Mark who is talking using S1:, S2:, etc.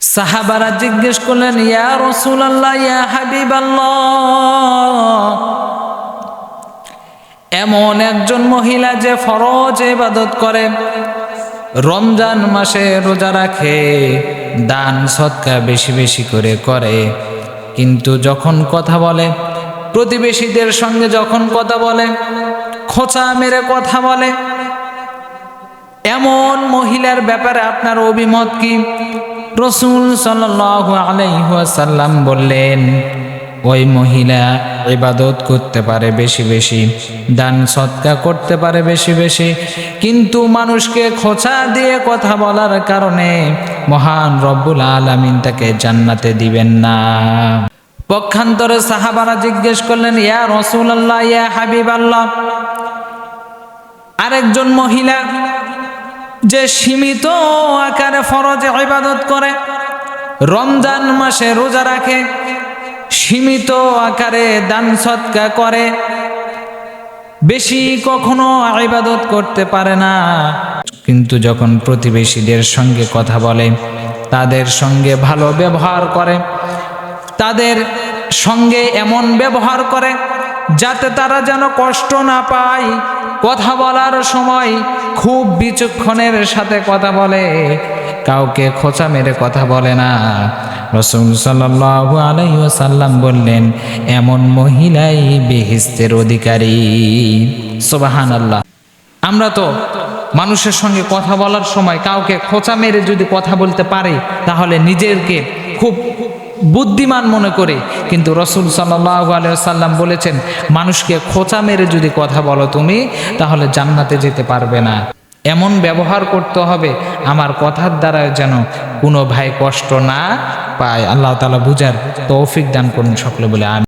S1: সাহাবারা জিজ্ঞেস করলেন, ইয়া রাসূলুল্লাহ, ইয়া হাবিবাল্লাহ, এমন একজন মহিলা যে ফরজ ইবাদত করে, রমজান মাসে রোজা রাখে, দান সদকা বেশি বেশি করে, কিন্তু যখন কথা বলে, প্রতিবেশীদের সঙ্গে যখন কথা বলে, খোঁচা মেরে কথা বলে, এমন মহিলার ব্যাপারে আপনার অভিমত কি? রাসূল সাল্লাল্লাহু আলাইহি ওয়াসাল্লাম বললেন, ওই মহিলা ইবাদত করতে পারে বেশি বেশি, দান সদকা করতে পারে বেশি বেশি, কিন্তু মানুষকে খোঁচা দিয়ে কথা বলার কারণে মহান রব্বুল আলামিন তাকে জান্নাতে দিবেন না। পক্ষান্তরে সাহাবারা জিজ্ঞেস করলেন, ইয়া রাসূলুল্লাহ, ইয়া হাবিবাল্লাহ, আরেকজন মহিলা যে সীমিত আকারে ফরজ ইবাদত করে, রমজান মাসে রোজা রাখে, সীমিত আকারে দান সদকা করে, বেশি কখনো ইবাদত করতে পারে না, কিন্তু যখন প্রতিবেশীদের সঙ্গে কথা বলে, তাদের সঙ্গে ভালো ব্যবহার করে, তাদের সঙ্গে এমন ব্যবহার করে যাতে তারা যেন কষ্ট না পায়, কথা বলার সময় খুব বিচক্ষণের সাথে কথা বলে, কাউকে খোঁচা মেরে কথা বলে না, রাসূল সাল্লাল্লাহু আলাইহি ওয়াসাল্লাম বললেন, এমন মহিলাই বেহেশতের অধিকারী। সুবহানাল্লাহ। আমরা তো মানুষের সঙ্গে কথা বলার সময় কাউকে খোঁচা মেরে যদি কথা বলতে পারি, তাহলে নিজেকে খুব বুদ্ধিমান মনে করে, কিন্তু রাসূল সাল্লাল্লাহু আলাইহি ওয়াসাল্লাম বলেছেন, মানুষকে খোঁচা মেরে যদি কথা বলো তুমি, তাহলে জান্নাতে যেতে পারবে না। এমন ব্যবহার করতে হবে আমার কথার দ্বারা যেন কোনো ভাই কষ্ট না পায়। আল্লাহ তাআলা বুঝার তৌফিক দান করুন সকলে বলে আমিন।